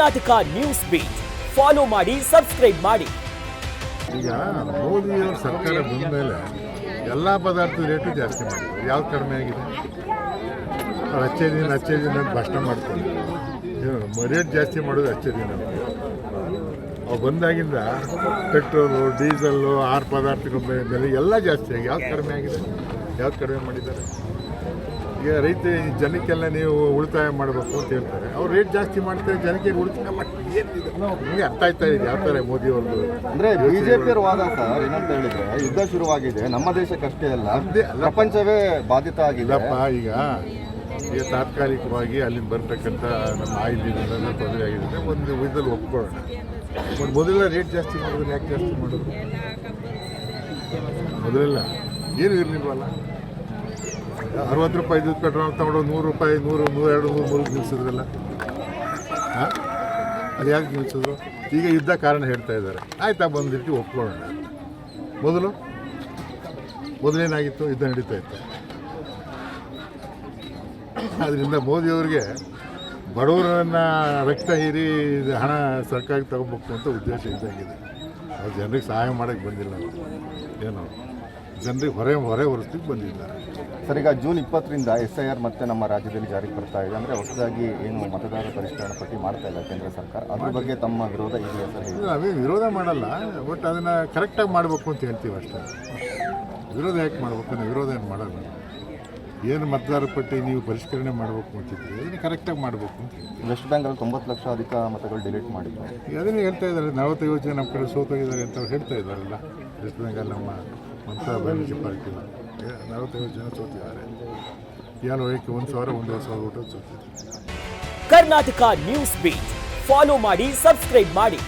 Karnataka news beat follow ಮಾಡಿ, subscribe ಮಾಡಿ. ಈಗ ಮೋದಿಯವ್ರ ಸರ್ಕಾರ ಬಂದ ಮೇಲೆ ಎಲ್ಲ ಪದಾರ್ಥದ ರೇಟು ಜಾಸ್ತಿ ಮಾಡಿದ್ರು. ಯಾವ್ದು ಕಡಿಮೆ ಆಗಿದೆ? ಅವ್ರು ಹಚ್ಚೇ ದಿನ ಅಂತ ಭಾಷಣ ಮಾಡ್ಕೊಂಡು ರೇಟ್ ಜಾಸ್ತಿ ಮಾಡೋದು ಹಚ್ಚೇ ದಿನ. ಅವು ಬಂದಾಗಿಂದ ಪೆಟ್ರೋಲು, ಡೀಸೆಲ್ಲು, ಆರು ಪದಾರ್ಥಗಳ ಬೆಲೆ ಎಲ್ಲ ಜಾಸ್ತಿ ಆಗಿ ಯಾವ್ದು ಕಡಿಮೆ ಆಗಿದೆ? ಯಾವ್ದು ಕಡಿಮೆ ಮಾಡಿದ್ದಾರೆ? ಈಗ ರೈತ ಜನಕ್ಕೆಲ್ಲ ನೀವು ಉಳಿತಾಯ ಮಾಡಬೇಕು ಅಂತ ಹೇಳ್ತಾರೆ. ಅವ್ರು ರೇಟ್ ಜಾಸ್ತಿ ಮಾಡ್ತಾರೆ, ಜನಕ್ಕೆ ಉಳಿತಾಯ ಮಾಡಿ ಏನಿದೆ ನಿಮಗೆ ಅರ್ಥ ಆಯ್ತಾ ಇದೆ ಯಾವ ಥರ ಮೋದಿಯವ್ರದ್ದು? ಅಂದರೆ ಬಿಜೆಪಿ ವಾದ ಸರ್ ಏನಂತ ಹೇಳಿದ್ರೆ ಯುದ್ಧ ಶುರುವಾಗಿದೆ, ನಮ್ಮ ದೇಶಕ್ಕಷ್ಟೇ ಅಲ್ಲ ಪ್ರಪಂಚವೇ ಬಾಧಿತ ಆಗಿಲ್ಲಪ್ಪ. ಈಗ ತಾತ್ಕಾಲಿಕವಾಗಿ ಅಲ್ಲಿಂದ ಬರ್ತಕ್ಕಂಥ ನಮ್ಮ ಆಯಿಲಿನೆಲ್ಲ ತೊಂದರೆ ಆಗಿದೆ. ಒಂದು ವಿಧದಲ್ಲಿ ಒಪ್ಕೊಳ್ಳೋಣ. ಒಂದು ಮೊದಲೆಲ್ಲ ರೇಟ್ ಜಾಸ್ತಿ ಮಾಡಿದ್ರೆ ಯಾಕೆ ಜಾಸ್ತಿ ಮಾಡಿದ್ರು? ಮೊದಲೆಲ್ಲ ಏನು ಇರಲಿಲ್ವಲ್ಲ. 60 ರೂಪಾಯಿ ಇದ್ದು ಪೆಟ್ರೋಲ್ ತಗೊಂಡು 100 ರೂಪಾಯಿ, 100, 102, 103 ನಿಲ್ಲಿಸಿದ್ರಲ್ಲ. ಹಾಂ, ಅದು ಯಾಕೆ ನಿಲ್ಲಿಸಿದ್ರು? ಈಗ ಯುದ್ಧ ಕಾರಣ ಹೇಳ್ತಾ ಇದ್ದಾರೆ. ಆಯ್ತಾ, ಬಂದಿಟ್ಟು ಒಪ್ಕೊಳ್ಳೋಣ. ಮೊದಲೇನಾಗಿತ್ತು? ಯುದ್ಧ ನಡೀತಾ ಇತ್ತು. ಅದರಿಂದ ಮೋದಿಯವ್ರಿಗೆ ಬಡವರನ್ನು ರಕ್ತ ಹೀರಿ ಹಣ ಸರ್ಕಾರಕ್ಕೆ ತಗೋಬೇಕು ಅಂತ ಉದ್ದೇಶ ಇದ್ದಾಗಿದೆ. ಅವ್ರು ಜನರಿಗೆ ಸಹಾಯ ಮಾಡೋಕ್ಕೆ ಬಂದಿಲ್ಲ. ಏನು ಜನರಿಗೆ ಹೊರೆ ಹೊರಿಸ್ಲಿಕ್ಕೆ ಬಂದಿದ್ದಾರೆ. ಸರ್, ಈಗ ಜೂನ್ 20ರಿಂದ SIR ಮತ್ತೆ ನಮ್ಮ ರಾಜ್ಯದಲ್ಲಿ ಜಾರಿಗೆ ಬರ್ತಾ ಇದೆ. ಅಂದರೆ ಹೊಸದಾಗಿ ಏನು ಮತದಾರ ಪರಿಷ್ಕರಣಾ ಪಟ್ಟಿ ಮಾಡ್ತಾ ಇಲ್ಲ ಕೇಂದ್ರ ಸರ್ಕಾರ, ಅದ್ರ ಬಗ್ಗೆ ತಮ್ಮ ವಿರೋಧ ಇದೆಯಾ ಸರ್? ನಾವೇನು ವಿರೋಧ ಮಾಡಲ್ಲ, ಬಟ್ ಅದನ್ನು ಕರೆಕ್ಟಾಗಿ ಮಾಡಬೇಕು ಅಂತ ಹೇಳ್ತೀವಿ ಅಷ್ಟೇ. ವಿರೋಧ ಯಾಕೆ ಮಾಡ್ಬೇಕು? ನಾವು ವಿರೋಧ ಏನು ಮಾಡಲ್ಲ. ಏನು ಮತದಾರ ಪಟ್ಟಿ ನೀವು ಪರಿಷ್ಕರಣೆ ಮಾಡಬೇಕು ಅಂತಿದ್ರಿ, ಅದನ್ನು ಕರೆಕ್ಟಾಗಿ ಮಾಡಬೇಕು ಅಂತ ಹೇಳ್ತೀವಿ. ವೆಸ್ಟ್ ಬೆಂಗಾಲ್ 90 ಲಕ್ಷ ಅಧಿಕ ಮತಗಳು ಡಿಲೀಟ್ ಮಾಡಿದ್ರು. ಅದನ್ನೇ ಹೇಳ್ತಾ ಇದ್ದಾರೆ. 45 ಜನ ನಮ್ಮ ಕಡೆ ಸೋತೋಗಿದ್ದಾರೆ ಅಂತ ಹೇಳ್ತಾ ಇದ್ದಾರಲ್ಲ. ವೆಸ್ಟ್ ಬೆಂಗಾಲ್ ನಮ್ಮ ಮಮತಾ ಬ್ಯಾನರ್ಜಿ ಪಾರ್ಟಿ 45 ಜನ ಸೋತಿದ್ದಾರೆ. ಯಾರು ವಯಕ್ಕೆ 1,000-1,500 ಓಟು ಸೋತಿದ್ದಾರೆ. ಕರ್ನಾಟಕ ನ್ಯೂಸ್ ಬೀಟ್ ಫಾಲೋ ಮಾಡಿ, ಸಬ್ಸ್ಕ್ರೈಬ್ ಮಾಡಿ.